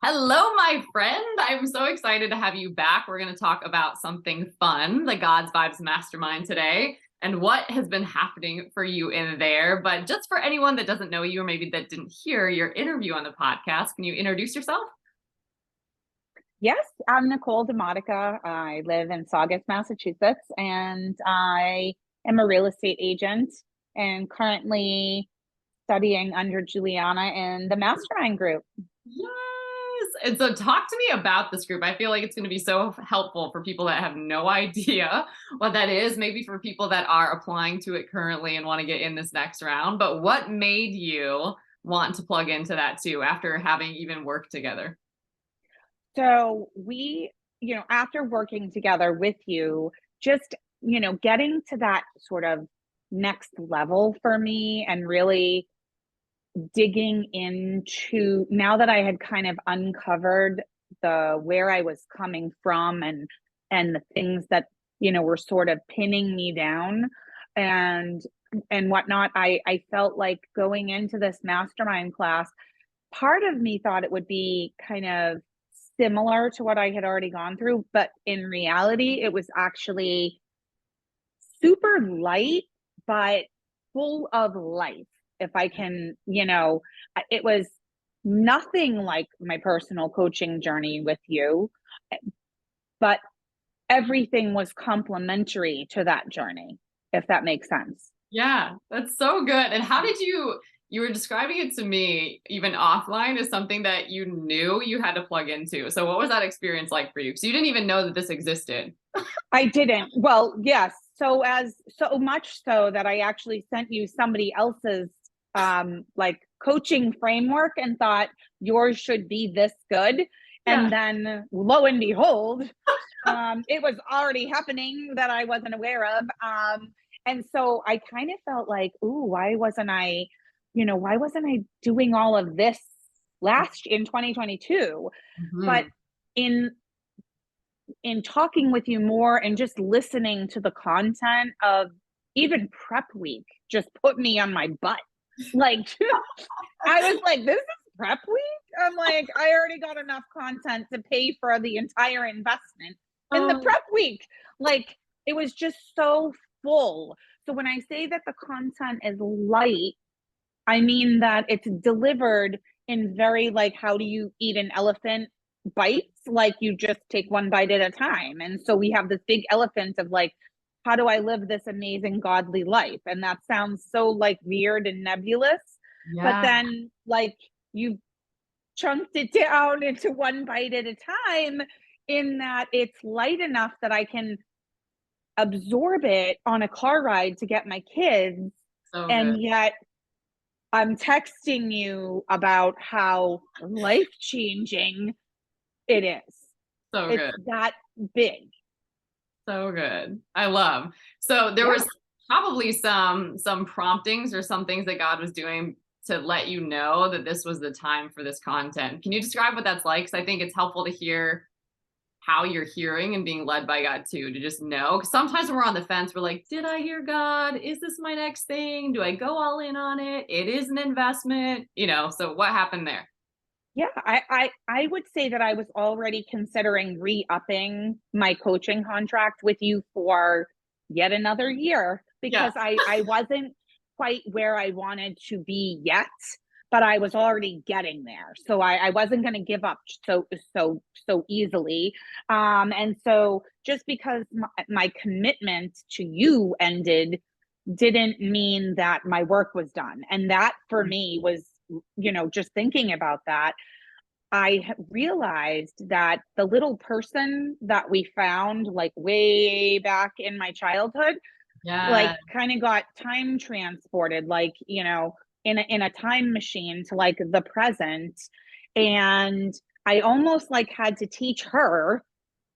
Hello, my friend. I'm so excited to have you back. We're going to talk about something fun, the God's Vibes Mastermind today, and what has been happening for you in there. But just for anyone that doesn't know you, or maybe that didn't hear your interview on the podcast, can you introduce yourself? Yes, I'm Nicole DeModica. I live in Saugus, Massachusetts, and I am a real estate agent and currently studying under Juliana in the Mastermind group. Yes. And so talk to me about this group. I feel like it's going to be so helpful for people that have no idea what that is, maybe for people that are applying to it currently and want to get in this next round. But what made you want to plug into that too after having even worked together? So after working together with you, just, getting to that sort of next level for me and really digging into now that I had kind of uncovered the where I was coming from and the things that were sort of pinning me down and and whatnot. I felt like going into this mastermind class, part of me thought it would be kind of similar to what I had already gone through, but in reality it was actually super light, but full of life. If I can, it was nothing like my personal coaching journey with you, but everything was complementary to that journey, if that makes sense. Yeah, that's so good. And how did you were describing it to me even offline as something that you knew you had to plug into. So what was that experience like for you? Because you didn't even know that this existed. I didn't. Well, yes. So much so that I actually sent you somebody else's like coaching framework and thought yours should be this good. Yeah. And then lo and behold, it was already happening that I wasn't aware of. And so I kind of felt like, ooh, why wasn't I doing all of this last in 2022? But Mhm. in in talking with you more and just listening to the content of even prep week just put me on my butt. Like I was like, this is prep week? I'm like, I already got enough content to pay for the entire investment in the Oh, prep week. Like it was just so full. So when I say that the content is light, I mean that it's delivered in very like how do you eat an elephant bites? Like you just take one bite at a time. And so we have this big elephant of like, how do I live this amazing godly life? And that sounds so like weird and nebulous. But yeah. then like you chunked it down into one bite at a time in that it's light enough that I can absorb it on a car ride to get my kids. So good. And yet I'm texting you about how life changing it is. So It's good. that big. So good. I love. So there Yeah. was probably some promptings or some things that God was doing to let you know that this was the time for this content. Can you describe what that's like? Because I think it's helpful to hear how you're hearing and being led by God too, to just know. Because sometimes when we're on the fence, we're like, did I hear God? Is this my next thing? Do I go all in on it? It is an investment, So what happened there? Yeah, I would say that I was already considering re-upping my coaching contract with you for yet another year Yeah. because I wasn't quite where I wanted to be yet, but I was already getting there. So I wasn't going to give up so easily. And so just because my commitment to you ended didn't mean that my work was done. And that for me was, just thinking about that, I realized that the little person that we found like way back in my childhood, like Yeah. kind of got time transported, like, in a time machine to like the present. And I almost like had to teach her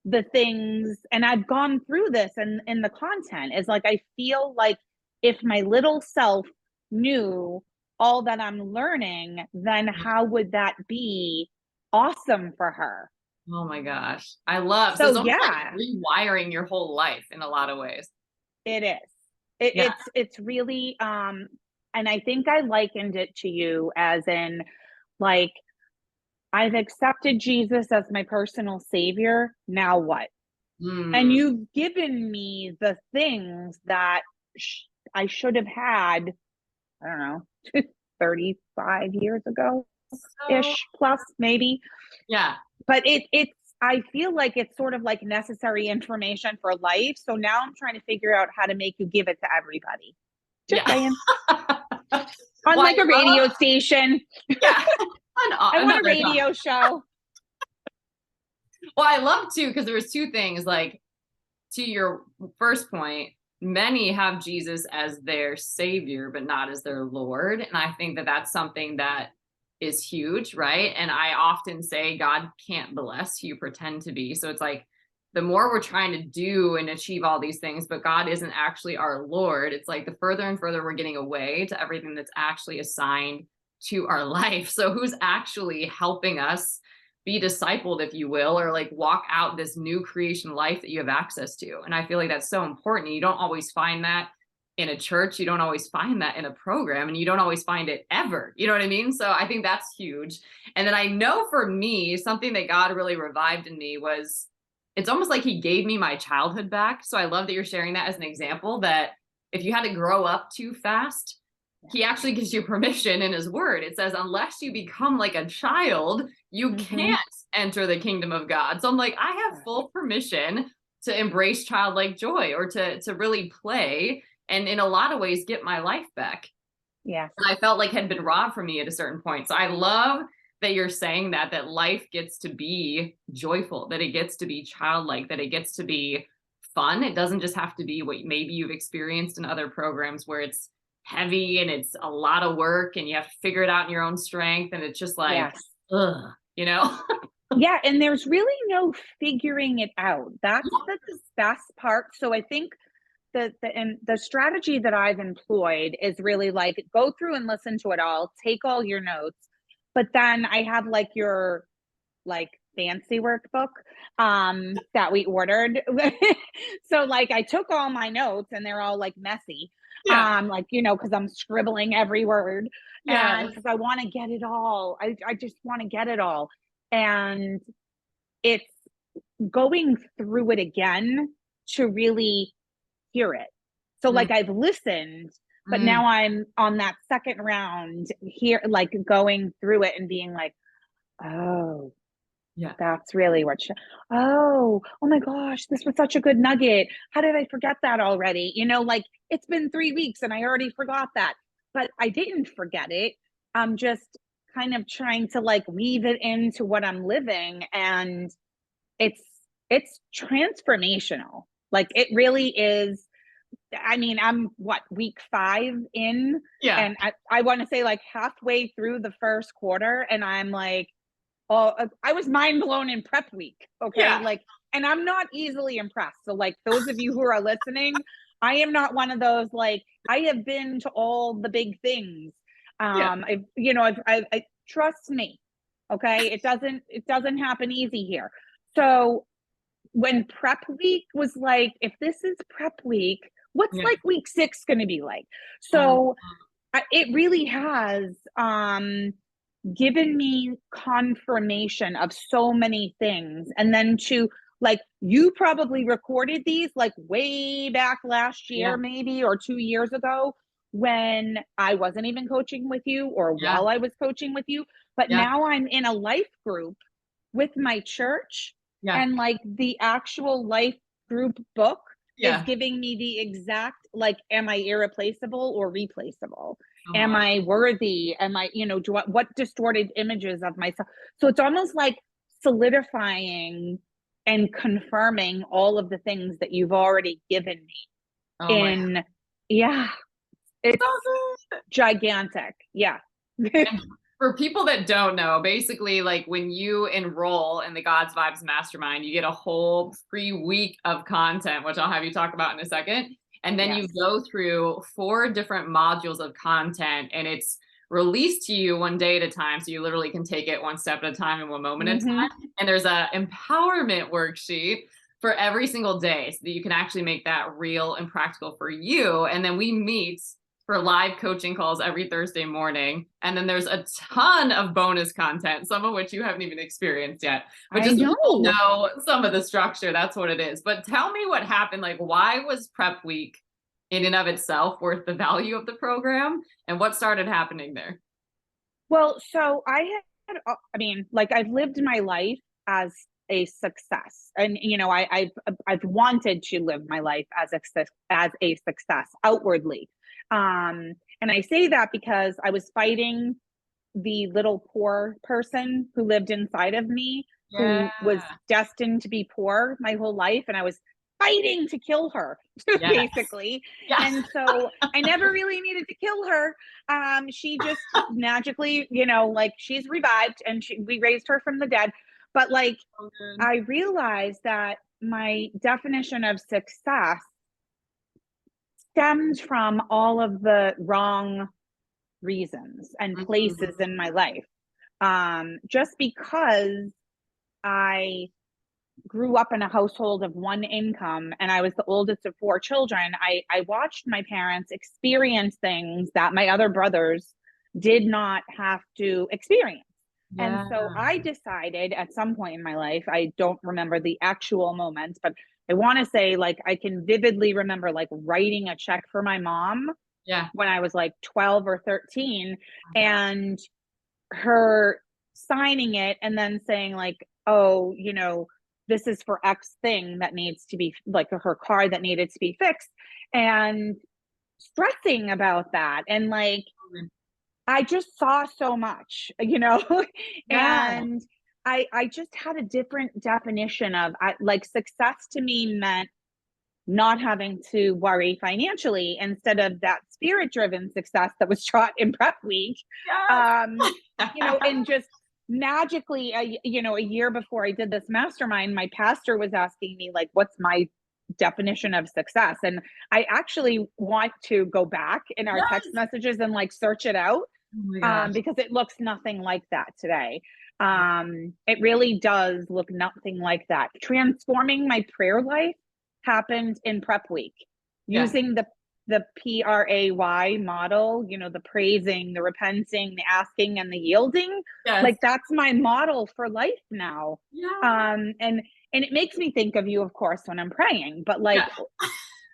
the things, and I've gone through this and in the content is like I feel like if my little self knew all that I'm learning, then how would that be awesome for her? Oh my gosh. I love. So So it's almost like yeah, rewiring your whole life in a lot of ways. it is. It, Yeah. it's really and I think I likened it to you as in like I've accepted Jesus as my personal savior. Now what? And Mm, you've given me the things that I should have had, I don't know, 35 years ago so ish, plus maybe. yeah. But it's, I feel like it's sort of like necessary information for life. So now I'm trying to figure out how to make you give it to everybody. Just Yeah. saying. On Well, like I a love, radio station. yeah. I want a Another topic. radio show. Well, I love too, because there was two things, like to your first point, many have Jesus as their savior, but not as their Lord. And I think that that's something that is huge, right? And I often say God can't bless who you pretend to be. So it's like the more we're trying to do and achieve all these things, but God isn't actually our Lord, it's like the further and further we're getting away to everything that's actually assigned to our life. So who's actually helping us be discipled, if you will, or like walk out this new creation life that you have access to? And I feel like that's so important. You don't always find that in a church. You don't always find that in a program, and you don't always find it ever. You know what I mean? So I think that's huge. And then I know for me, something that God really revived in me was, it's almost like he gave me my childhood back. So I love that you're sharing that as an example, that if you had to grow up too fast, he actually gives you permission in his word. It says, unless you become like a child, you Mm-hmm. can't enter the kingdom of God. So I'm like, I have Right. full permission to embrace childlike joy, or to really play, and in a lot of ways get my life back. Yes. And I felt like had been robbed from me at a certain point. So I love that you're saying that, that life gets to be joyful, that it gets to be childlike, that it gets to be fun. It doesn't just have to be what maybe you've experienced in other programs where it's heavy and it's a lot of work and you have to figure it out in your own strength. And it's just like, Yes. ugh, you know? Yeah, and there's really no figuring it out. That's the best part. So I think the strategy that I've employed is really like go through and listen to it all, take all your notes, but then I have like your like fancy workbook that we ordered. So like I took all my notes and they're all like messy. Yeah. Like because I'm scribbling every word and Yes. because I want to get it all. I just want to get it all. And it's going through it again to really hear it. So Mm, like I've listened, but mm, now I'm on that second round here, like going through it and being like, oh, yeah. that's really what oh my gosh, this was such a good nugget. How did I forget that already? Like it's been 3 weeks and I already forgot that. But I didn't forget it. I'm just kind of trying to like weave it into what I'm living. And it's it's transformational. Like it really is. I mean, I'm what, week 5 in, Yeah. and I want to say like halfway through the first quarter, and I'm like, oh, I was mind blown in prep week. Okay. Yeah. Like, and I'm not easily impressed. So, like, those of you who are listening, I am not one of those, like, I have been to all the big things. Yeah. I trust me. Okay. It doesn't happen easy here. So, when prep week was like, if this is prep week, what's Yeah. like week 6 going to be like? Oh, So, it really has given me confirmation of so many things. And then to like, you probably recorded these like way back last year, yeah. maybe, or 2 years ago when I wasn't even coaching with you or Yeah. while I was coaching with you. But Yeah. now I'm in a life group with my church, Yeah. and like the actual life group book is Yeah. giving me the exact, like, am I irreplaceable or replaceable? Am Oh, I worthy? Am I, what distorted images of myself? So it's almost like solidifying and confirming all of the things that you've already given me oh my God. in, yeah, it's So good. gigantic. Yeah. And for people that don't know, basically, like when you enroll in the God's Vibes Mastermind, you get a whole free week of content, which I'll have you talk about in a second. And then you Yes. go through 4 different modules of content, and it's released to you one day at a time. So you literally can take it one step at a time and one moment at a Mm-hmm. time. And there's a empowerment worksheet for every single day so that you can actually make that real and practical for you. And then we meet for live coaching calls every Thursday morning. And then there's a ton of bonus content, some of which you haven't even experienced yet. But I just so know. people know some of the structure, that's what it is. But tell me what happened. Like, why was prep week in and of itself worth the value of the program? And what started happening there? Well, so I mean, like I've lived my life as a success, and I've wanted to live my life as a success outwardly, and I say that because I was fighting the little poor person who lived inside of me, Yeah. who was destined to be poor my whole life, and I was fighting to kill her Yes. basically. Yes. And so I never really needed to kill her. She just magically, like she's revived, and we raised her from the dead. But like So good. I realized that my definition of success stemmed from all of the wrong reasons and places in my life. Just because I grew up in a household of one income and I was the oldest of four children, I watched my parents experience things that my other brothers did not have to experience. And Yeah. so I decided at some point in my life, I don't remember the actual moment, but I want to say like I can vividly remember like writing a check for my mom Yeah. when I was like 12 or 13, and her signing it and then saying like, oh, this is for X thing that needs to be, like her car that needed to be fixed, and stressing about that. And like, I just saw so much, Yeah. and I just had a different definition of like success to me meant not having to worry financially instead of that spirit driven success that was taught in prep week. Yes. And just magically, a year before I did this mastermind, my pastor was asking me like, what's my definition of success? And I actually want to go back in our text Yes. messages and like search it out, Oh my gosh. because it looks nothing like that today. It really does look nothing like that. Transforming my prayer life happened in prep week, Yeah. using the PRAY model, the praising, the repenting, the asking, and the yielding. Yes. Like that's my model for life now. Yeah. And it makes me think of you, of course, when I'm praying, but like,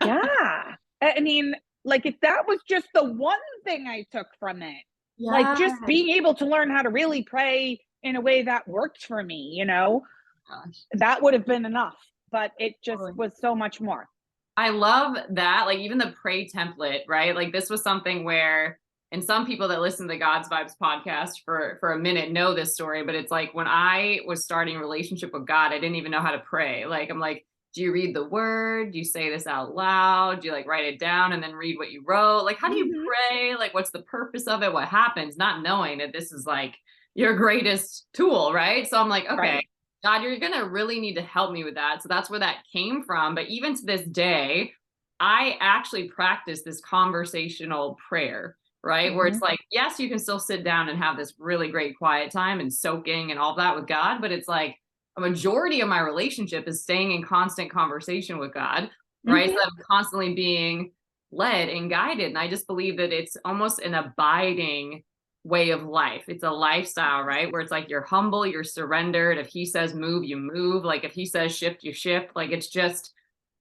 Yeah. yeah, I mean, like if that was just the one thing I took from it, like Yeah. just being able to learn how to really pray in a way that worked for me, Gosh. that would have been enough, but it just Totally. was so much more. I love that. Like even the pray template, right? Like this was something where, and some people that listen to the God's Vibes podcast for a minute know this story, but it's like when I was starting a relationship with God, I didn't even know how to pray. Like I'm like, do you read the word? Do you say this out loud? Do you like write it down and then read what you wrote? Like how do you Mhm. pray? Like what's the purpose of it? What happens? Not knowing that this is like your greatest tool, right? So I'm like, okay, Right. God, you're going to really need to help me with that. So that's where that came from. But even to this day, I actually practice this conversational prayer, right? Where it's Mhm. like, yes, you can still sit down and have this really great quiet time and soaking and all that with God. But it's like a majority of my relationship is staying in constant conversation with God, right? So Mhm. I'm constantly being led and guided. And I just believe that it's almost an abiding way of life. It's a lifestyle, right? Where it's like you're humble, you're surrendered. If he says move, you move. Like if he says shift, you shift. Like it's just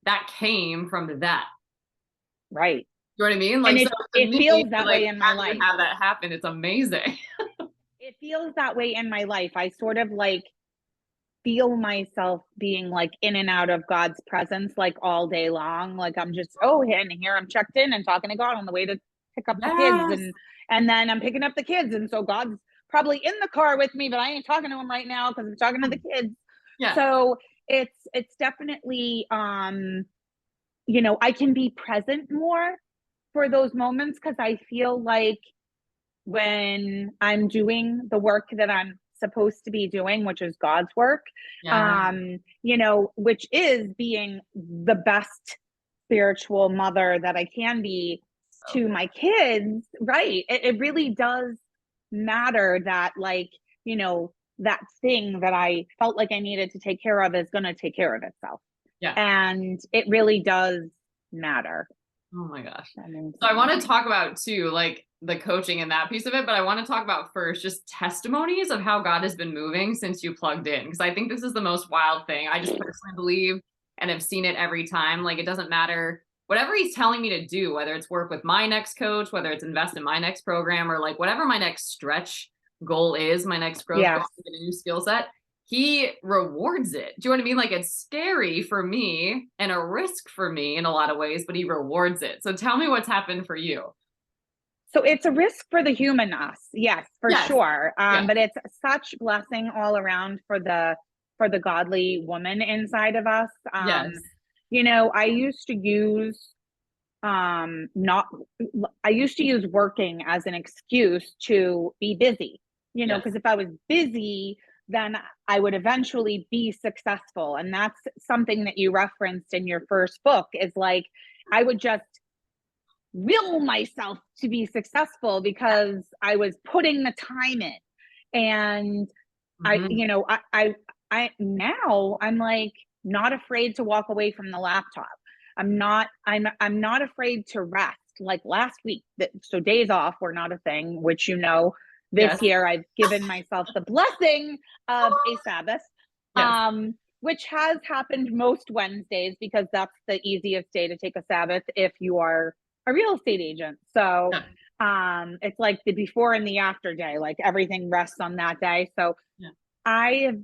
that came from that. Right. You know what I mean? And Like so to it me, feels that like way in my having life. have that happen, it's amazing. It feels that way in my life. I sort of like feel myself being like in and out of God's presence like all day long. Like I'm just, oh, and here I'm checked in and talking to God on the way to pick up the kids, Yes. and then I'm picking up the kids, and so God's probably in the car with me, but I ain't talking to him right now because I'm talking to the kids. Yeah. So it's definitely I can be present more for those moments because I feel like when I'm doing the work that I'm supposed to be doing, which is God's work, Yeah. which is being the best spiritual mother that I can be So to good. my kids, right? It really does matter that, like, that thing that I felt like I needed to take care of is going to take care of itself. Yeah. And it really does matter. Oh my gosh. Amazing. So I want to talk about too, like the coaching and that piece of it, but I want to talk about first just testimonies of how God has been moving since you plugged in. Because I think this is the most wild thing. I just personally believe and have seen it every time. Like it doesn't matter whatever he's telling me to do, whether it's work with my next coach, whether it's invest in my next program, or like whatever my next stretch goal is, my next growth goal, a new skill set, he rewards it. Do you know what I mean? Like it's scary for me and a risk for me in a lot of ways, but he rewards it. So tell me what's happened for you. So it's a risk for the human us, yes, for Yes. sure. Yeah. But it's such blessing all around for the godly woman inside of us. Yes. You know, I used to use not I used to use working as an excuse to be busy, you know, Yes. because if I was busy, then I would eventually be successful. And that's something that you referenced in your first book is like, I would just will myself to be successful because I was putting the time in. And I, Mhm. you know, I now I'm like not afraid to walk away from the laptop. I'm not afraid to rest. Like last week, so days off were not a thing, which you know, this Yes. year I've given myself the blessing of a Sabbath. Yes. Which has happened most Wednesdays because that's the easiest day to take a Sabbath if you are a real estate agent. So Yeah. it's like the before and the after day, like everything rests on that day. So Yeah. I have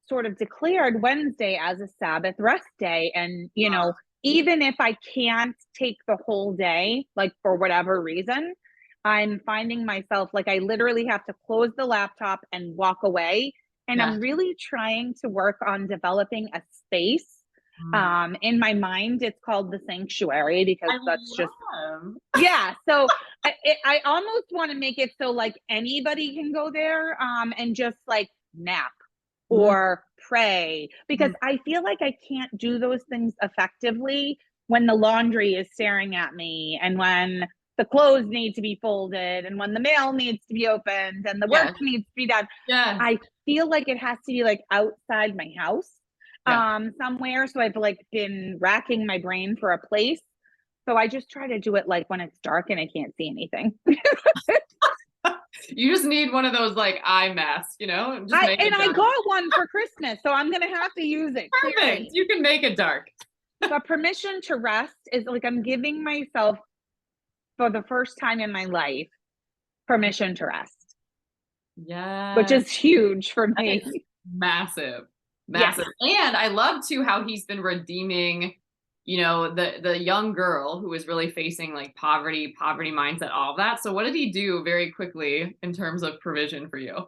sort of declared Wednesday as a Sabbath rest day. And, you know, even if I can't take the whole day, like for whatever reason, I'm finding myself like I literally have to close the laptop and walk away. And Yeah. I'm really trying to work on developing a space. Mm. In my mind, it's called the sanctuary because I that's just, love. yeah. So I almost want to make it so like anybody can go there and just like nap Mhm. or pray because Mhm. I feel like I can't do those things effectively when the laundry is staring at me and when the clothes need to be folded and when the mail needs to be opened and the work Yes. needs to be done. Yes. I feel like it has to be like outside my house Yeah. somewhere. So I've like been racking my brain for a place. So I just try to do it like when it's dark and I can't see anything. You just need one of those like eye masks, you know, and just make it I dark. got one for Christmas, so I'm gonna have to use it Perfect. clearly. You can make it dark. But permission to rest is like I'm giving myself for the first time in my life permission to rest, which Yes. is huge for That is me. massive. Yes. Massive. And I love too how he's been redeeming, you know, the young girl who was really facing like poverty mindset, all of that. So what did he do very quickly in terms of provision for you?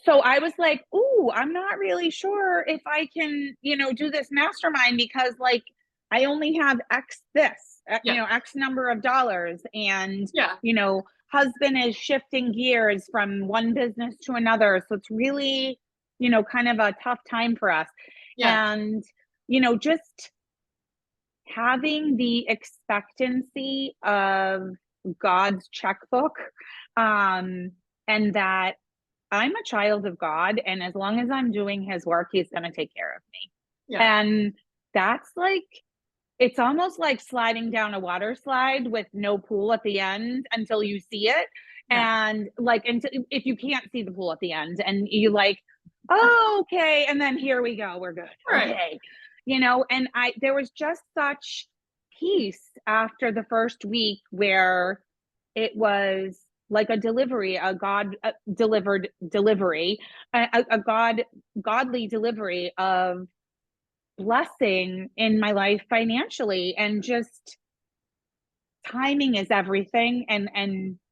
So I was like, "Ooh, I'm not really sure if I can, you know, do this mastermind because like I only have X this, you Yeah. know, X number of dollars and, Yeah. you know, husband is shifting gears from one business to another. So it's really, you know, kind of a tough time for us." Yeah. And, you know, just having the expectancy of God's checkbook um and that I'm a child of God, and as long as I'm doing his work, he's going to take care of me. Yeah. And that's like, it's almost like sliding down a water slide with no pool at the end until you see it. Yeah. And like, until, if you can't see the pool at the end and you like, oh, okay. And then here we go. We're good. Right. Okay. You know, and there was just such peace after the first week where it was like a delivery, a God delivered delivery, a godly delivery of blessing in my life financially, and just timing is everything. And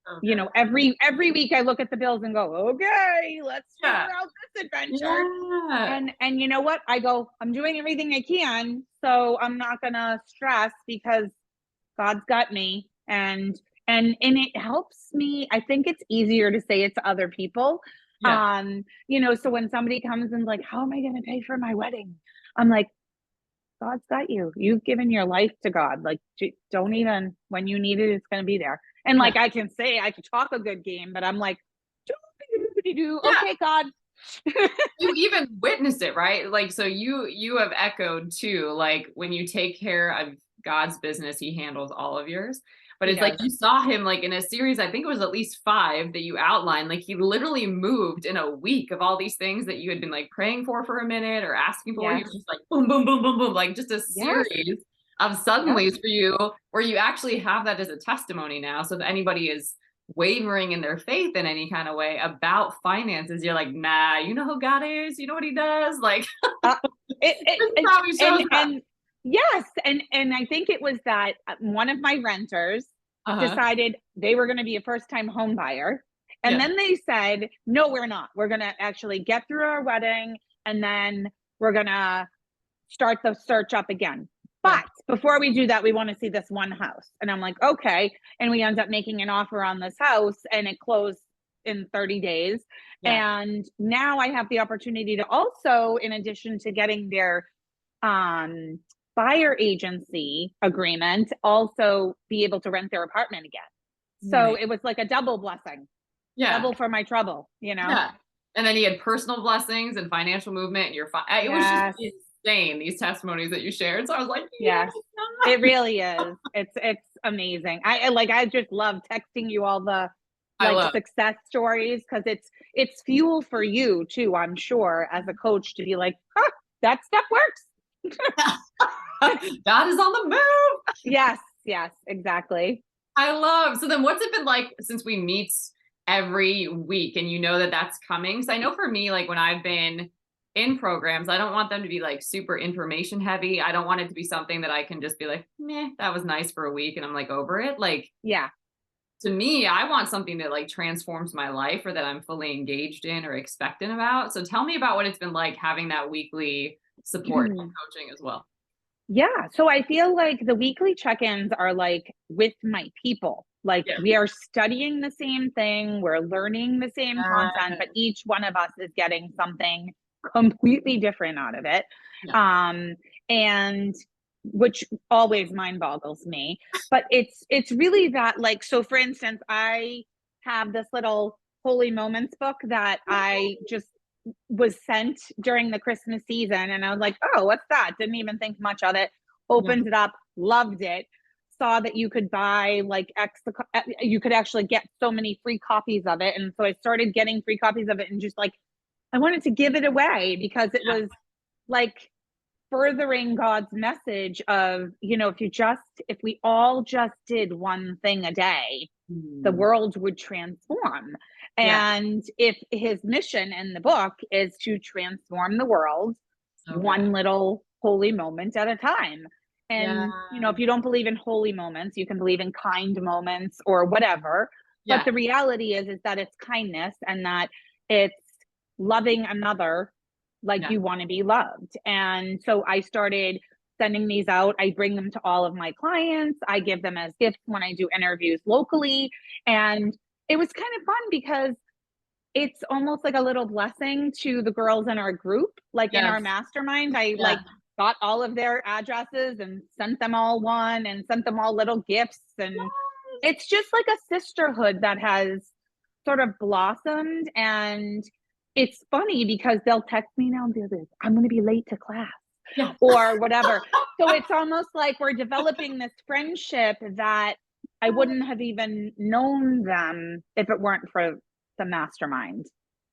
So you good. know, every week I look at the bills and go, okay, let's figure Yeah. out this adventure. Yeah. And you know what? I go, I'm doing everything I can, so I'm not gonna stress because God's got me. And it helps me. I think it's easier to say it to other people. Yeah. You know, so when somebody comes and like, how am I gonna pay for my wedding? I'm like, God's got you. You've given your life to God. Like, don't even, when you need it, it's gonna be there. And Yeah. like I can talk a good game, but I'm like, Yeah. okay, God. You even witness it, right? Like, so you have echoed too, like when you take care of God's business. He handles all of yours. But He it's like does. you saw him like in a series, I think it was at least 5 that you outlined. Like he literally moved in a week of all these things that you had been like praying for a minute or asking for. He Yes. was just like boom, boom, boom, boom, boom, like just a Yes. series of Yep. suddenlies for you where you actually have that as a testimony now. So if anybody is wavering in their faith in any kind of way about finances, you're like, nah, you know who God is, you know what he does. Like Uh, this is how he shows up. and yes, and I think it was that one of my renters Uh-huh. decided they were going to be a first time home buyer. And Yeah. then they said, no, we're not. We're going to actually get through our wedding and then we're going to start the search up again. Yeah. But before we do that, we want to see this one house. And I'm like, okay. And we end up making an offer on this house and it closed in 30 days. Yeah. And now I have the opportunity to also, in addition to getting their buyer agency agreement, also be able to rent their apartment again. So Nice. it was like a double blessing, Yeah. double for my trouble, you know? Yeah. And then you had personal blessings and financial movement and it was just Yes. insane, these testimonies that you shared. So I was like, yes. Yes. It really is. It's amazing. I just love texting you all the I like love success stories because it's fuel for you too, I'm sure, as a coach to be like, huh, that stuff works. God is on the move. Yes, yes, exactly. I love. So then what's it been like since we meet every week and you know that that's coming? So I know for me, like when I've been in programs, I don't want them to be like super information heavy. I don't want it to be something that I can just be like, meh, that was nice for a week and I'm like over it. Like Yeah. to me, I want something that like transforms my life or that I'm fully engaged in or expectant about. So tell me about what it's been like having that weekly support and coaching as well. Yeah. So I feel like the weekly check-ins are like with my people. Like Yeah. we are studying the same thing, we're learning the same content, but each one of us is getting something completely different out of it. Yeah. And which always mind boggles me. But it's really that like, so for instance, I have this little holy moments book that I just was sent during the Christmas season. And I was like, oh, what's that? Didn't even think much of it. Yeah. Opened it up, loved it. Saw that you could buy like you could actually get so many free copies of it. And so I started getting free copies of it and just like, I wanted to give it away because it was like furthering God's message of, you know, if we all just did one thing a day, the world would transform. Yeah. And if his mission in the book is to transform the world So good. one little holy moment at a time. Yeah. And, you know, if you don't believe in holy moments, you can believe in kind moments or whatever. But Yeah. the reality is that it's kindness and that it's loving another like Yeah. you want to be loved. And so I started sending these out. I bring them to all of my clients. I give them as gifts when I do interviews locally. And it was kind of fun because it's almost like a little blessing to the girls in our group. Like in our Yes. mastermind, I Yeah. like got all of their addresses and sent them all one and sent them all little gifts. And it's just like a sisterhood that has sort of blossomed. And it's funny because they'll text me now and be like, I'm going to be late to class Yeah. or whatever. So it's almost like we're developing this friendship that I wouldn't have even known them if it weren't for the mastermind.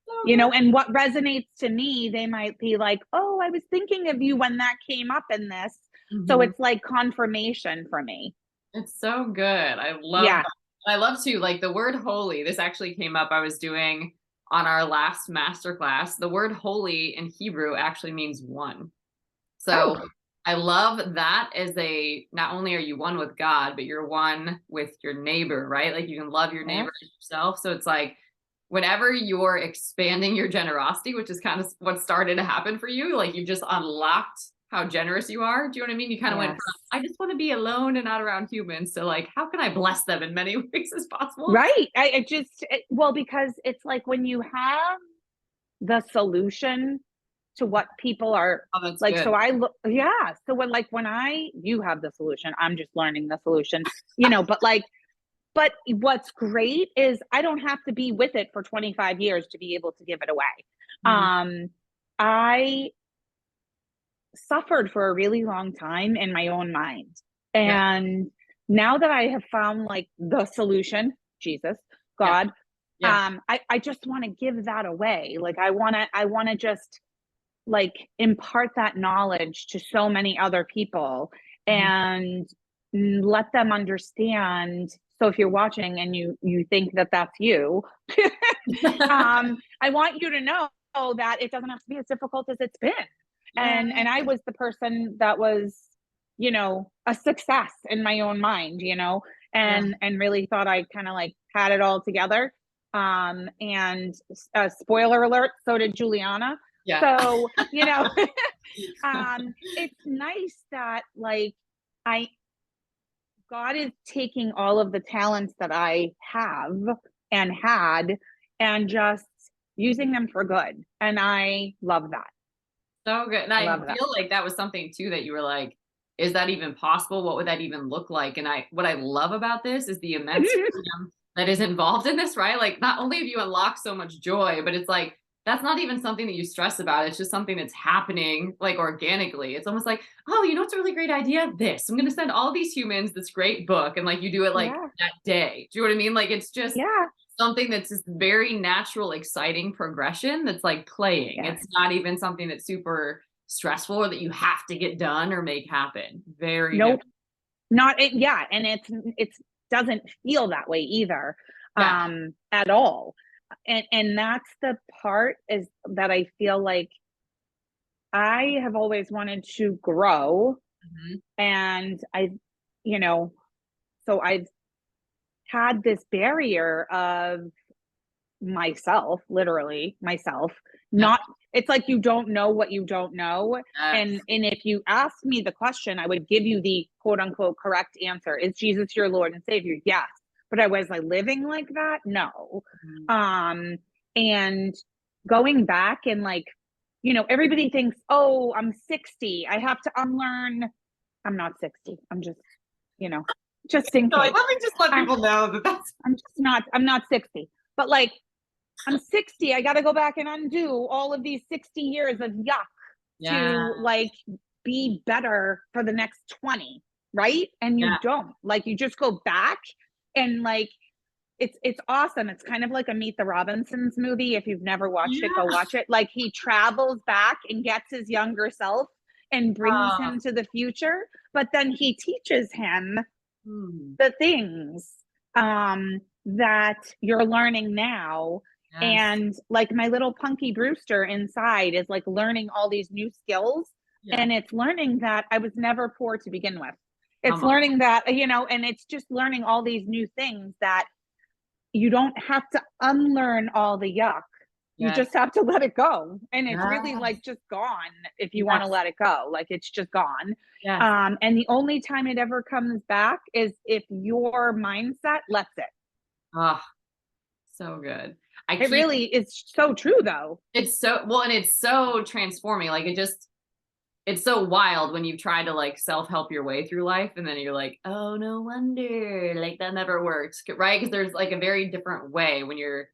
So You know, good. and what resonates to me, they might be like, oh, I was thinking of you when that came up in this. So Mhm. it's like confirmation for me. It's so good. I love Yeah. that. I love to like the word holy. This actually came up. I was doing on our last masterclass. The word holy in Hebrew actually means one. Oh, So I love that as not only are you one with God, but you're one with your neighbor, right? Like you can love your yes. neighbor as yourself. So it's like whenever you're expanding your generosity, which is kind of what started to happen for you, like you just unlocked how generous you are. Do you know what I mean? You kind of went Yes. from, I just want to be alone and not around humans. So like, how can I bless them in many ways as possible? Right. Well, because it's like when you have the solution to what people are Oh, that's like, good. so I look, yeah. So you have the solution, I'm just learning the solution, you know, but what's great is I don't have to be with it for 25 years to be able to give it away. Mhm. I suffered for a really long time in my own mind. Yeah. And now that I have found like the solution, Jesus, Yeah. God, Yeah. I just want to give that away. Like I want to just like impart that knowledge to so many other people Mhm. and let them understand. So if you're watching and you think that that's you, I want you to know that it doesn't have to be as difficult as it's been. Yeah. And I was the person that was, a success in my own mind, Yeah. and really thought I kind of like had it all together. And spoiler alert, so did Juliana. Yeah. So, it's nice that like I God is taking all of the talents that I have and had and just using them for good. And I love that. So good. And I I love that. feel like that was something too that you were like, is that even possible? What would that even look like? And what I love about this is the immense freedom that is involved in this, right? Like not only have you unlocked so much joy, but it's like that's not even something that you stress about. It's just something that's happening like organically. It's almost like, oh, you know what's a really great idea? This. I'm gonna send all these humans this great book and like you do it like Yeah. that day. Do you know what I mean? Like it's just Yeah. something that's just very natural, exciting progression that's like playing. Yeah. It's not even something that's super stressful or that you have to get done or make happen. Very Nope. different. Not it. Yeah. And it's doesn't feel that way either, Yeah. at all. And that's the part is that I feel like I have always wanted to grow Mhm. and you know, so I've had this barrier of myself, literally myself, Yeah. not it's like you don't know what you don't know. And Yes. if you asked me the question, I would give you the quote unquote correct answer. Is Jesus your Lord and Savior? Yes. But I was like living like that? No. Mhm. Um, and going back and like, everybody thinks, oh, I'm 60. I have to unlearn. I'm not 60. I'm you know, just in So like, case. let me just let I, people know that that's I'm not 60. But like I'm 60. I got to go back and undo all of these 60 years of yuck yeah. to like be better for the next 20, right? And you Yeah. don't. Like you just go back and like it's awesome. It's kind of like a Meet the Robinsons movie. If you've never watched it, go Yeah. watch it. Like he travels back and gets his younger self and brings Oh. him to the future, but then he teaches him Hmm. the things that you're learning now. Yes. And like my little punky Brewster inside is like learning all these new skills. Yeah. And it's learning that I was never poor to begin with. It's Come on. learning that, and it's just learning all these new things that you don't have to unlearn all the yuck. You Yes. just have to let it go. And it's really Yes. like just gone if you want to Yes. let it go. Like it's just gone. Yes. And the only time it ever comes back is if your mindset lets it. Oh, so good. I It keep really is so true though. it's so well and it's so transforming. Like it's so wild when you try to like self-help your way through life and then you're like, oh, no wonder like that never works, right? Because there's like a very different way when you're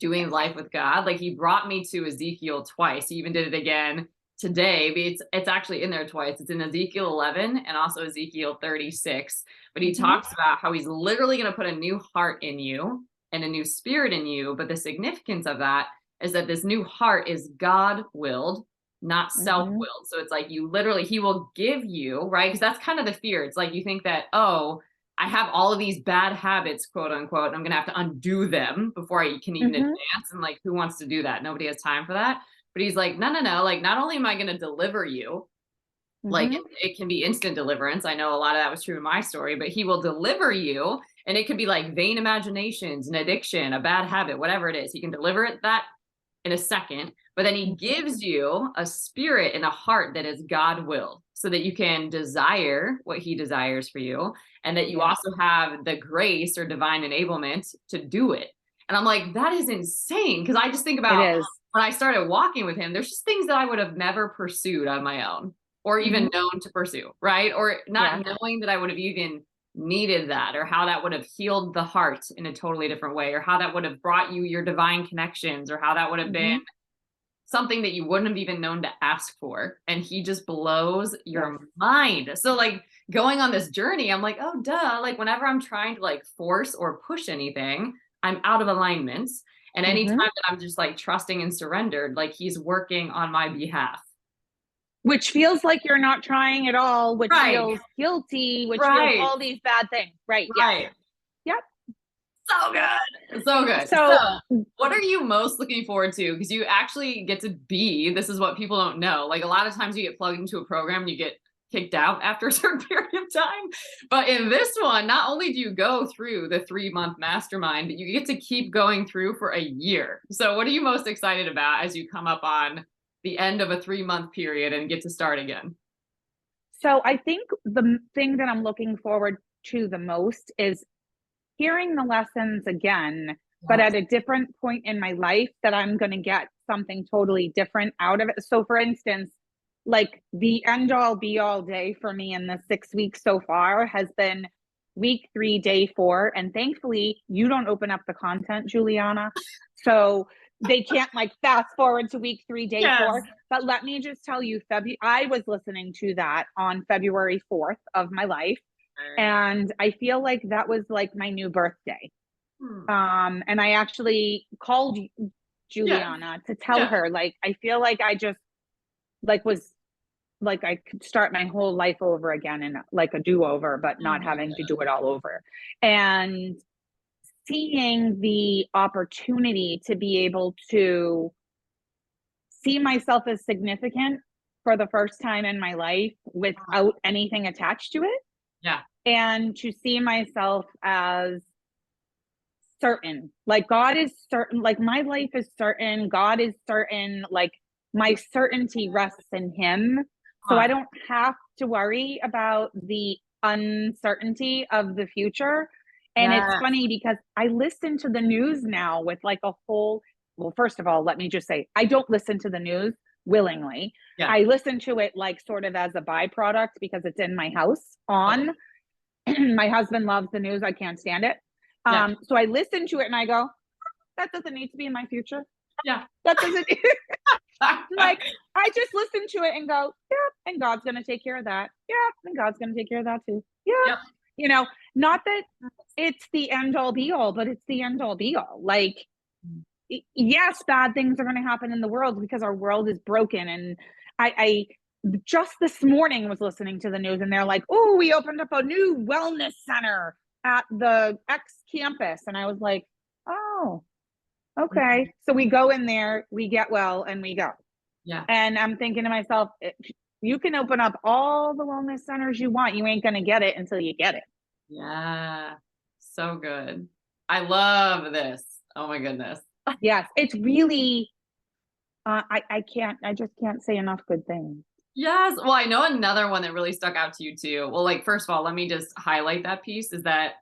doing Yes. life with God. Like he brought me to Ezekiel twice. He even did it again today. But it's actually in there twice. It's in Ezekiel 11 and also Ezekiel 36. But he Mm-hmm. talks about how he's literally going to put a new heart in you and a new spirit in you. But the significance of that is that this new heart is God willed, not self Mm-hmm. willed. So it's like you literally, he will give you, right? Because that's kind of the fear. It's like you think that, oh, I have all of these bad habits, quote unquote, and I'm going to have to undo them before I can even Mm-hmm. advance. And like, who wants to do that? Nobody has time for that. But he's like, no, no, no. Like, not only am I going to deliver you, like Mm-hmm. it can be instant deliverance. I know a lot of that was true in my story, but he will deliver you. And it could be like vain imaginations, an addiction, a bad habit, whatever it is. He can deliver it that in a second, but then he Mm-hmm. gives you a spirit and a heart that is God willed so that you can desire what he desires for you and that you Yes, also have the grace or divine enablement to do it. And I'm like, that is insane. Cause I just think it about is. when I started walking with him, there's just things that I would have never pursued on my own or Mm-hmm. even known to pursue, right? Or Yeah. not knowing that I would have even needed that or how that would have healed the heart in a totally different way or how that would have brought you your divine connections or how that would have been Mm-hmm. something that you wouldn't have even known to ask for. And he just blows your mind. So like going on this journey, I'm like, oh, duh. Like whenever I'm trying to like force or push anything, I'm out of alignment. And anytime Mhm. that I'm just like trusting and surrendered, like he's working on my behalf. Which feels like you're not trying at all, which Right. feels guilty, which feels Right. all these bad things. Right. Yeah. Right. Yep. So good. So good. So So what are you most looking forward to? Because you actually get to be, this is what people don't know. Like a lot of times you get plugged into a program and you get kicked out after a certain period of time. But in this one, not only do you go through the 3-month mastermind, but you get to keep going through for a year. So what are you most excited about as you come up on the end of a 3-month period and get to start again? so I think the thing that I'm looking forward to the most is hearing the lessons again, but Yes. at a different point in my life that I'm going to get something totally different out of it. So, for instance, like the end all be all day for me in the 6 weeks so far has been week 3, day 4. And thankfully, you don't open up the content, Juliana. So they can't like fast forward to week 3, day Yes. 4. But let me just tell you, I was listening to that on February 4th of my life. And I feel like that was like my new birthday. Hmm. And I actually called Yes. Juliana to tell Yeah. her, like, I feel like I just like was like I could start my whole life over again and like a do-over, but Oh not my having to God. do it all over. And seeing the opportunity to be able to see myself as significant for the first time in my life without anything attached to it, Yeah. and to see myself as certain. Like God is certain, like my life is certain, God is certain, like my certainty rests in him. So I Awesome. don't have to worry about the uncertainty of the future. And it's Yes. funny because I listen to the news now with like a whole, well, first of all, let me just say, I don't listen to the news willingly. Yeah. I listen to it like sort of as a byproduct because it's in my house on. Totally. My husband loves the news. I can't stand it. Yeah. So I listen to it and I go, that doesn't need to be in my future. Yeah. That doesn't like I just listen to it and go, yeah, and God's gonna take care of that. Yeah, and God's gonna take care of that too. Yeah. Yep. You know, not that it's the end all be all, but it's the end all be all. Like, yes, bad things are gonna happen in the world because our world is broken. And I just this morning was listening to the news and they're like, oh, we opened up a new wellness center at the X campus. And I was like, oh, okay. So we go in there, we get well, and we go. Yeah. And I'm thinking to myself, you can open up all the wellness centers you want. You ain't going to get it until you get it. Yeah. So good. I love this. Oh my goodness. Yes. It's really, I just can't say enough good things. Yes. Well, I know another one that really stuck out to you too. Well, like, first of all, let me just highlight that piece is that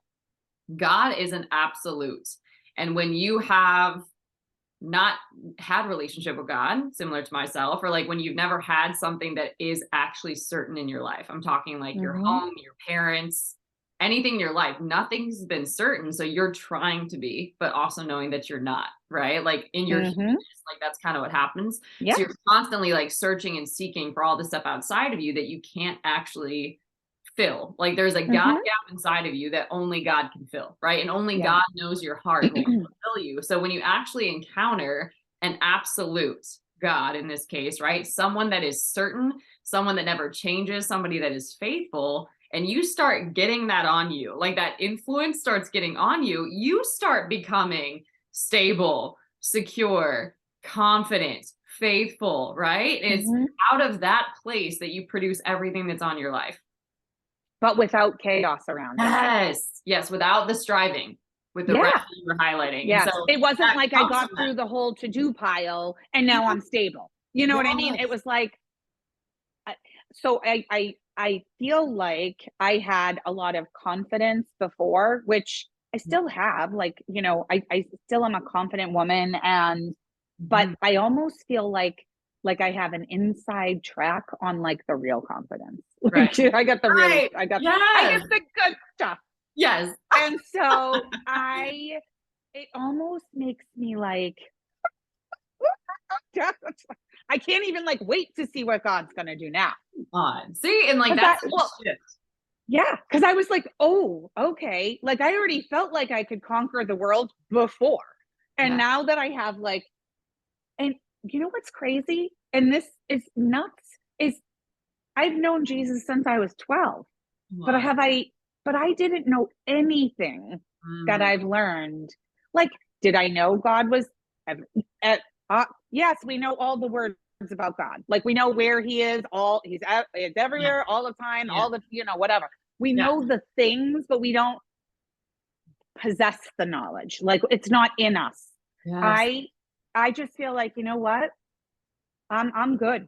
God is an absolute. And when you have not had a relationship with God, similar to myself, or like when you've never had something that is actually certain in your life. I'm talking like your Mm-hmm. home, your parents, anything in your life, nothing's been certain. So you're trying to be, but also knowing that you're not, right? Like in your Mm-hmm. humanness, like that's kind of what happens. Yeah. So you're constantly like searching and seeking for all the stuff outside of you that you can't actually fill. Like there's a God Mm-hmm. gap inside of you that only God can fill, right? And only Yeah. God knows your heart and will fulfill you. So when you actually encounter an absolute God in this case, right? Someone that is certain, someone that never changes, somebody that is faithful, and you start getting that on you, like that influence starts getting on you, you start becoming stable, secure, confident, faithful, right? It's Mm-hmm. out of that place that you produce everything that's on your life. But without chaos around it. Yes. Yes. Without the striving, with the rest Yeah. that you were highlighting. And so Yes. It wasn't that like I comes got from that. through the whole to do pile and now Mhm. I'm stable. You know what I mean? It Yes. was like, so I feel like I had a lot of confidence before, which I still have. Like, you know, I still am a confident woman, and but Mhm. I almost feel like I have an inside track on like the real confidence. Right. Like I got the real, Right. I Yes. get the good stuff. Yes. And so it almost makes me like I can't even like wait to see what God's gonna do now. On. See, and like But that's that, such well, a shift. yeah, because I was like, oh, okay. Like I already felt like I could conquer the world before. And Yeah. now that I have like, and you know what's crazy? And this is nuts, is I've known Jesus since I was 12. But On. but I didn't know anything that Mm, I've learned. Like, did I know God was at, yes, we know all the words about God. Like we know where he is, he's yeah. everywhere all the time, Yeah. all the, whatever. We Yeah. know the things, but we don't possess the knowledge. Like it's not in us. Yes. I I just feel like, you know what? I'm good.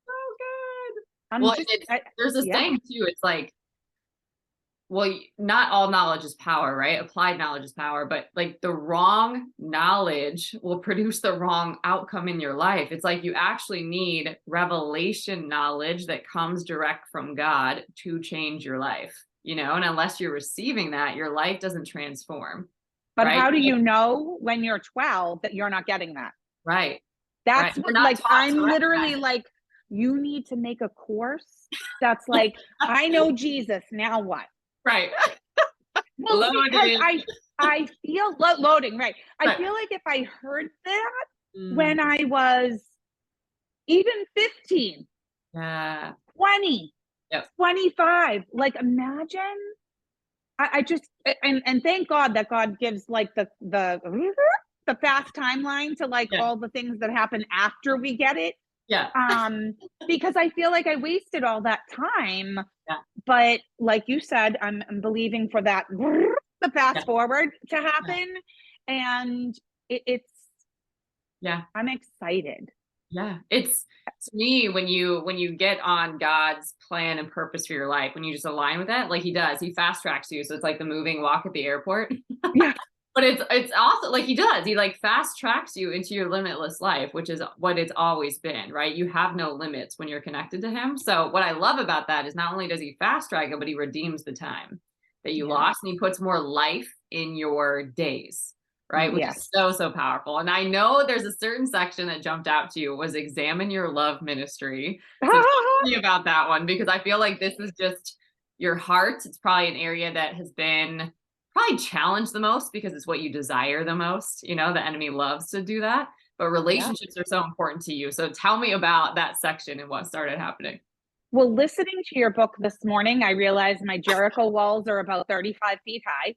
So good. I'm Well, just it's there's a yeah. saying too. It's like, well, not all knowledge is power, right? Applied knowledge is power, but like the wrong knowledge will produce the wrong outcome in your life. It's like you actually need revelation knowledge that comes direct from God to change your life, and unless you're receiving that, your life doesn't transform, But right? how do you know when you're 12 that you're not getting that? Right, right. That's We're what, not like, taught I'm to literally recognize it. like, you need to make a course that's like, I know Jesus, now what? Right. Well, because Loaded. I feel loading, right? I Right. feel like if I heard that Mm, when I was even 15, yeah. 20, Yep. 25, like imagine, I just, and thank God that God gives like the fast timeline to like Yeah. all the things that happen after we get it. Yeah. Because I feel like I wasted all that time. Yeah. But like you said, I'm believing for that the Yeah. fast forward to Yeah. happen, and it's Yeah. I'm excited. Yeah. It's to me when you get on God's plan and purpose for your life, when you just align with that, like he does, he fast tracks you. So it's like the moving walk at the airport. Yeah, But it's also like he does. He like fast tracks you into your limitless life, which is what it's always been, right? You have no limits when you're connected to him. So what I love about that is not only does he fast track it, but he redeems the time that you yeah, lost and he puts more life in your days, right? Which yes. is so, so powerful. And I know there's a certain section that jumped out to you was examine your love ministry. So talk to me about that one because I feel like this is just your heart. It's probably an area that has been probably challenged the most because it's what you desire the most. The enemy loves to do that, but Yeah. relationships are so important to you. So tell me about that section and what started happening. Well, listening to your book this morning, I realized my Jericho walls are about 35 feet high.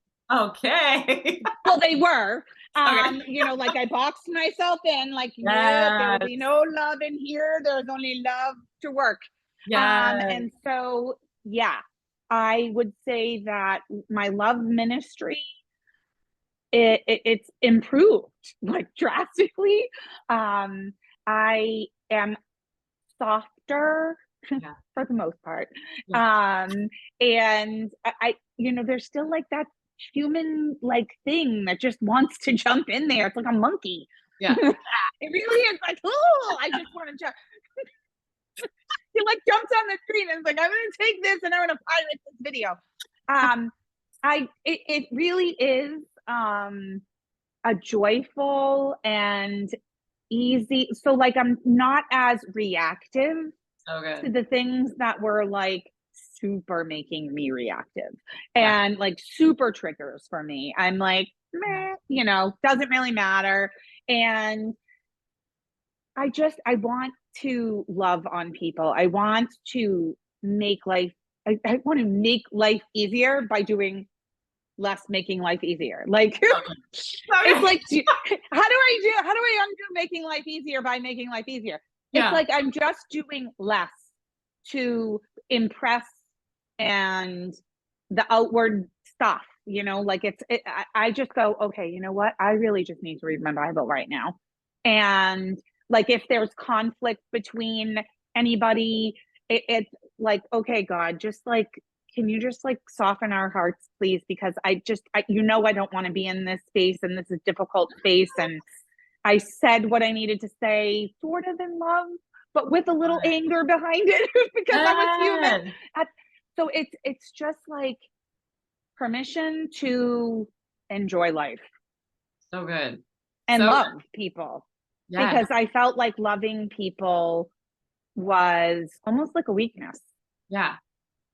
Okay. Well, they were. Okay. Like I boxed myself in, like, nope, there will Yes. be no love in here. There's only love to work. Yes. And so, yeah, I would say that my love ministry, it's improved like drastically. I am softer Yeah. for the most part. Yeah. And there's still like that human like thing that just wants to jump in there. It's like a monkey. Yeah. It really is like, oh, I just want to jump. He like jumps on the screen and is like, I'm gonna take this and I'm gonna pirate this video. It really is a joyful and easy. So like I'm not as reactive So to good. the things that were like super making me reactive Yeah. and like super triggers for me. I'm like, Yeah. meh, doesn't really matter. And I want to love on people. I want to make life, I want to make life easier by doing less, making life easier. Like, So good. So it's good. like, how do I undo making life easier by making life easier? It's Yeah. like I'm just doing less to impress and the outward stuff, like I just go, okay, you know what? I really just need to read my Bible right now. And like, if there's conflict between anybody, it's like, okay, God, just like, can you just like soften our hearts, please? Because I don't want to be in this space and this is a difficult space. And I said what I needed to say, sort of in love, but with a little anger behind it because I was human. Yes. So it's just like permission to enjoy life So good. and So love good. people. Yeah. because I felt like loving people was almost like a weakness. Yeah.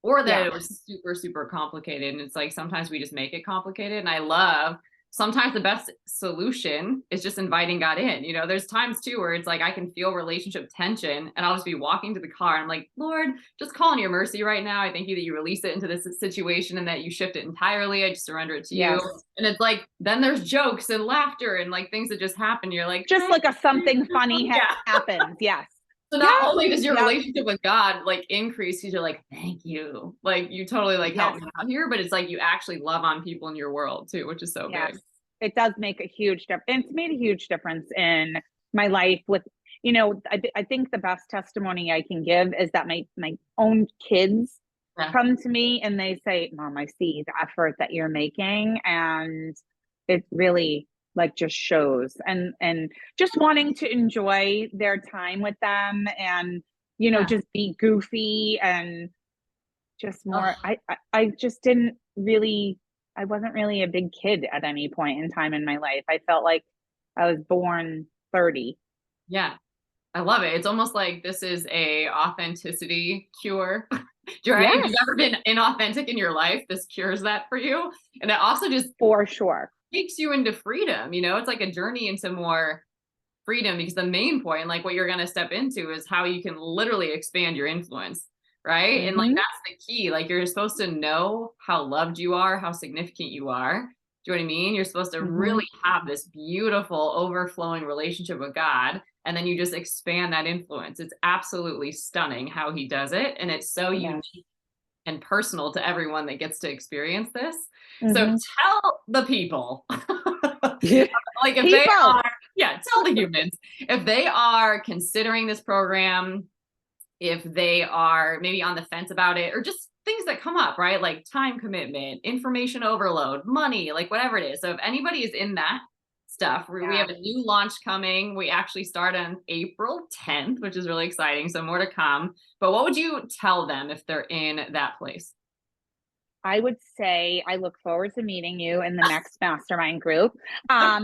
Or that Yeah. it was super, super complicated. And it's like sometimes we just make it complicated. And I love sometimes the best solution is just inviting God in. You know, there's times too where it's like I can feel relationship tension and I'll just be walking to the car. And I'm like, Lord, just call on your mercy right now. I thank you that you release it into this situation and that you shift it entirely. I just surrender it to you. Yes. And it's like, then there's jokes and laughter and like things that just happen. You're like, Just thank like a something you. funny Yeah. happens. Yes. So Yeah. not only does your Yep. relationship with God like increase, because you're like, thank you. Like you totally like help Yes. me out here, but it's like you actually love on people in your world too, which is so Yes. good. It does make a huge difference. It's made a huge difference in my life with, you know, I think the best testimony I can give is that my own kids Yeah. come to me and they say, Mom, I see the effort that you're making. And it really like just shows, and just wanting to enjoy their time with them, and, you know, Yeah. just be goofy and just more. Oh, I just didn't really, I wasn't really a big kid at any point in time in my life. I felt like I was born 30. yeah. I love it. It's almost like this is a authenticity cure. Right? If Yes, you've ever been inauthentic in your life, this cures that for you. And it also just for sure. takes you into freedom. You know, it's like a journey into more freedom because the main point, like what you're going to step into, is how you can literally expand your influence. Right. And like Hmm. that's the key. Like you're supposed to know how loved you are, how significant you are. Do you know what I mean? You're supposed to Hmm. really have this beautiful, overflowing relationship with God. And then you just expand that influence. It's absolutely stunning how he does it. And it's so Yes. unique and personal to everyone that gets to experience this. So Hmm. tell the people, like if they People. are, yeah, tell the humans if they are considering this program, if they are maybe on the fence about it, or just things that come up, right? Like time commitment, information overload, money, like whatever it is. So if anybody is in that stuff, we Yeah. have a new launch coming. We actually start on April 10th, which is really exciting. So more to come. But what would you tell them if they're in that place? I would say I look forward to meeting you in the next mastermind group,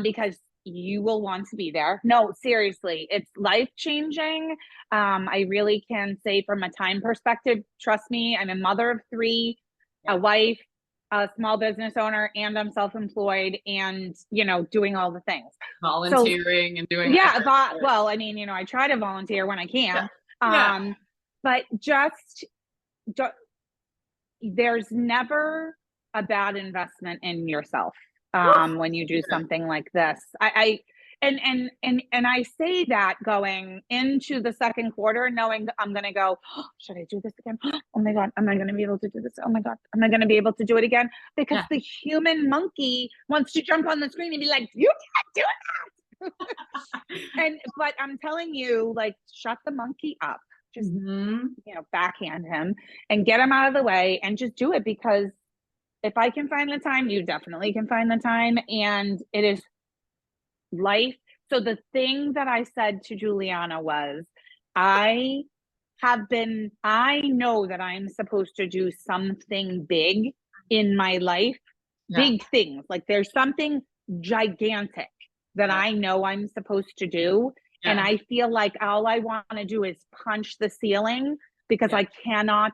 because you will want to be there. No, seriously, it's life changing. I really can say from a time perspective, trust me, I'm a mother of three, a Yeah. wife, a small business owner, and I'm self employed and, you know, doing all the things. So, Volunteering and doing yeah, everything. well, I mean, you know, I try to volunteer when I Yeah. can, Yeah. but just there's never a bad investment in yourself Woo! when you do Yeah. something like this. I and I say that going into the second quarter, knowing that I'm going to go, oh, should I do this again? Oh my God, am I going to be able to do this? Oh my God, am I going to be able to do it again? Because Yeah. the human monkey wants to jump on the screen and be like, you can't do it. And but I'm telling you, like, shut the monkey up. Just, Hmm. you know, backhand him and get him out of the way and just do it, because if I can find the time, you definitely can find the time. And it is life. So the thing that I said to Juliana was, I I know that I'm supposed to do something big in my life, Yeah. big things. Like there's something gigantic that Yeah. I know I'm supposed to do. And Yeah. I feel like all I want to do is punch the ceiling because Yeah. I cannot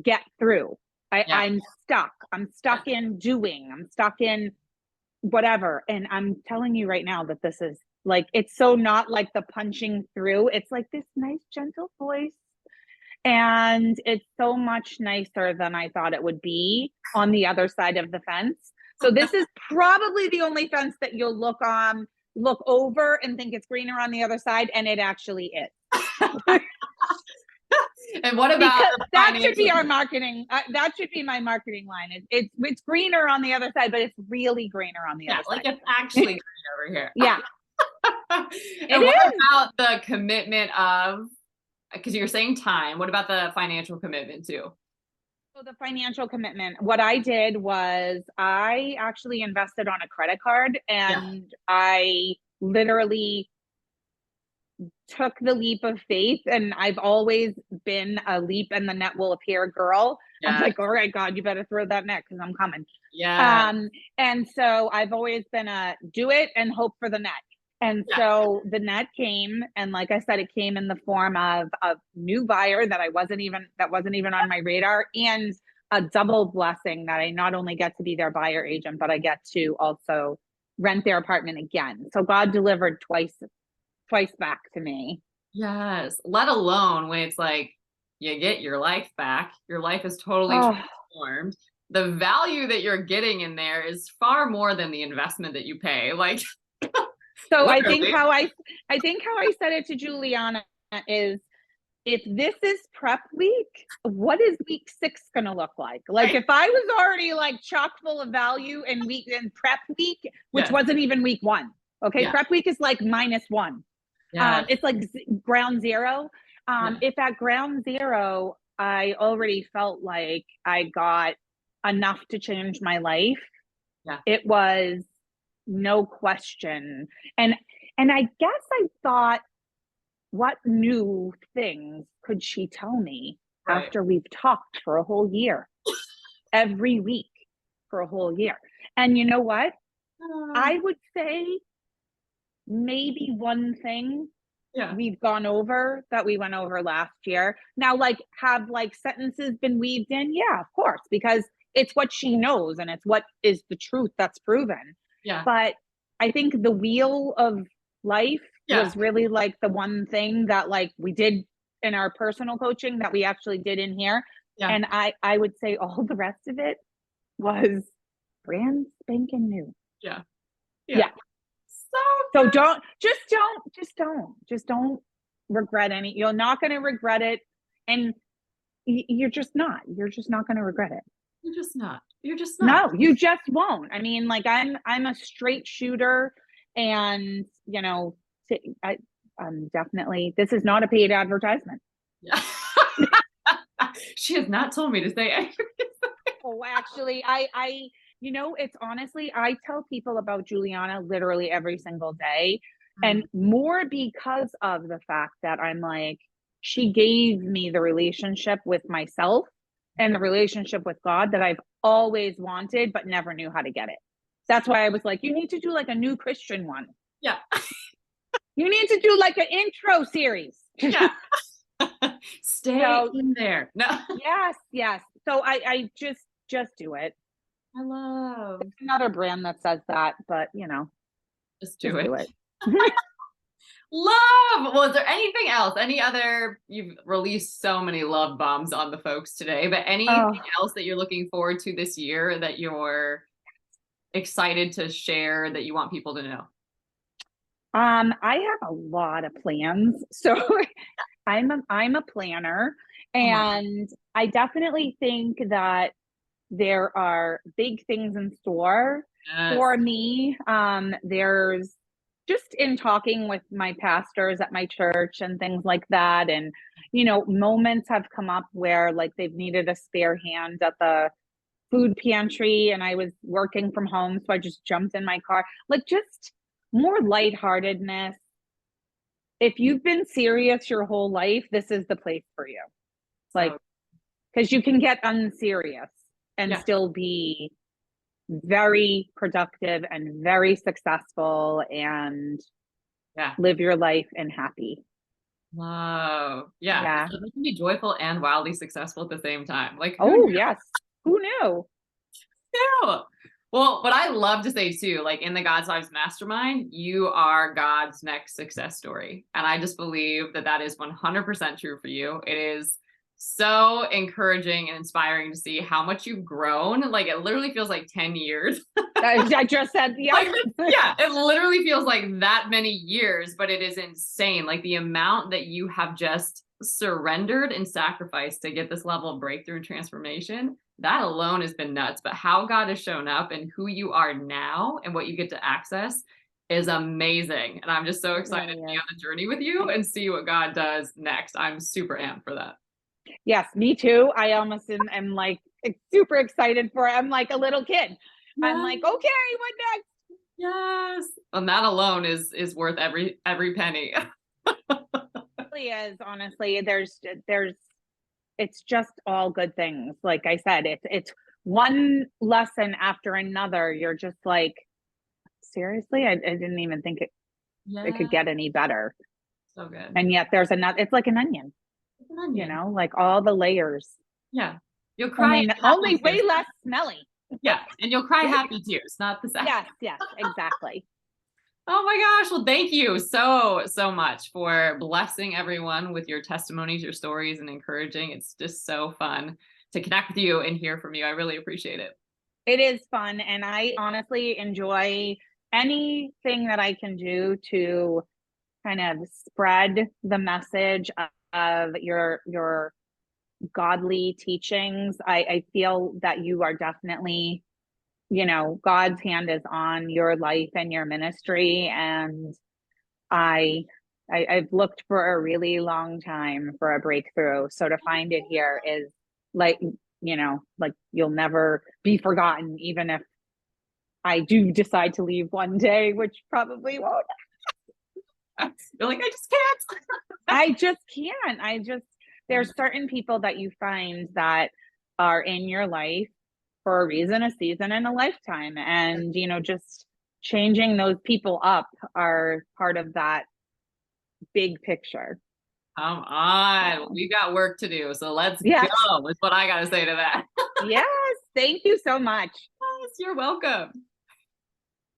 get through. Yeah. I'm stuck. I'm stuck in doing. I'm stuck in whatever. And I'm telling you right now that this is like, it's so not like the punching through. It's like this nice, gentle voice. And it's so much nicer than I thought it would be on the other side of the fence. So this is probably the only fence that you'll look over and think it's greener on the other side. And it actually is. And what about Because the that should financial? be our marketing. That should be my marketing line. It's greener on the other side, but it's really greener on the Yeah, other like side. it's actually green over here. Yeah, it And what is. about the commitment of, because you're saying time, what about the financial commitment too? So the financial commitment, what I did was I actually invested on a credit card, Yeah. and I literally took the leap of faith. And I've always been a leap and the net will appear girl. I'm Yeah. like, all right, God, you better throw that net because I'm coming. Yeah. Um, and so I've always been a do it and hope for the net. And Yeah. so the net came, and like I said, it came in the form of a new buyer that wasn't even on my radar, and a double blessing that I not only get to be their buyer agent, but I get to also rent their apartment again. So God delivered twice back to me. Yes. Let alone when it's like you get your life back, your life is totally Oh, transformed. The value that you're getting in there is far more than the investment that you pay. Like so literally. I think how I said it to Juliana is, if this is prep week, what is week 6 going to look like? Like, Right? if I was already like chock full of value in prep week, which Yes. wasn't even week 1. Okay. Yeah. Prep week is like -1. Yes. It's like ground zero. Yeah. If at ground zero, I already felt like I got enough to change my life, Yeah. it was no question. And, and I guess I thought, what new things could she tell me Right. after we've talked for a whole year, every week for a whole year? And you know what? Uh, I would say maybe one thing yeah. we've gone over that we went over last year. Now, like, have like sentences been weaved in? Yeah, of course, because it's what she knows and it's what is the truth that's proven. Yeah. But I think the wheel of life Yeah. was really like the one thing that like we did in our personal coaching that we actually did in here. Yeah. And I would say all the rest of it was brand spanking new. Yeah. Yeah. Yeah. So So good. just don't regret any. You're not going to regret it, and you're just not. You're just not going to regret it. You're just not. You're just not. No, you just won't. I mean, like, I'm a straight shooter, and I'm definitely. This is not a paid advertisement. Yeah. She has not told me to say anything. Oh, actually, it's honestly, I tell people about Juliana literally every single day. And more because of the fact that I'm like, she gave me the relationship with myself and the relationship with God that I've always wanted, but never knew how to get it. That's why I was like, you need to do like a new Christian one. Yeah. You need to do like an intro series. Yeah. Stay So in there. No. yes. So I just do it. I love. Another brand that says that, but Just do just it. do it. Love. Well, is there anything else? Any other, you've released so many love bombs on the folks today, but anything Oh, else that you're looking forward to this year that you're excited to share that you want people to know? I have a lot of plans. So I'm a planner, Come on. and I definitely think that there are big things in store Yes. for me. There's just in talking with my pastors at my church and things like that. And, moments have come up where like they've needed a spare hand at the food pantry and I was working from home. So I just jumped in my car, like just more lightheartedness. If you've been serious your whole life, this is the place for you. Like, So, because you can get unserious and yeah. still be very productive and very successful and Yeah. live your life and happy. Love. Yeah. Yeah. You can be joyful and wildly successful at the same time. Like, who Oh, yes. Who knew? knew? Well, but I love to say too, like in the God's Lives Mastermind, you are God's next success story. And I just believe that that is 100% true for you. It is so encouraging and inspiring to see how much you've grown. Like it literally feels like 10 years. I just said, yeah. Like, yeah, it literally feels like that many years, but it is insane. Like the amount that you have just surrendered and sacrificed to get this level of breakthrough and transformation, that alone has been nuts. But how God has shown up and who you are now and what you get to access is amazing. And I'm just so excited Really to be is. on the journey with you and see what God does next. I'm super amped for that. Yes, me too. I almost am like super excited for it. I'm like a little kid. I'm like, Yes. okay, what next? Yes. And that alone is worth every penny. It really is, honestly. There's it's just all good things. Like I said, it's one lesson after another. You're just like, seriously? I didn't even think it Yeah. could get any better. So good. And yet there's another, it's like an onion, It's an onion. like all the layers, Yeah. You'll cry only happy way tears. less smelly. Yeah. And you'll cry happy tears, not the sad. Yes, exactly. Oh my gosh. Well, thank you so much for blessing everyone with your testimonies, your stories, and encouraging. It's just so fun to connect with you and hear from you. I really appreciate it. It is fun. And I honestly enjoy anything that I can do to kind of spread the message of your godly teachings. I feel that you are definitely, God's hand is on your life and your ministry. And I, I've looked for a really long time for a breakthrough. So to find it here is like, like you'll never be forgotten, even if I do decide to leave one day, which probably won't. You're like, I just can't. I just can't. There's certain people that you find that are in your life for a reason, a season, and a lifetime. And, just changing those people up are part of that big picture. Come on. So, We got work to do. So let's yes. go. Is what I got to say to that. Yes. Thank you so much. Yes, you're welcome.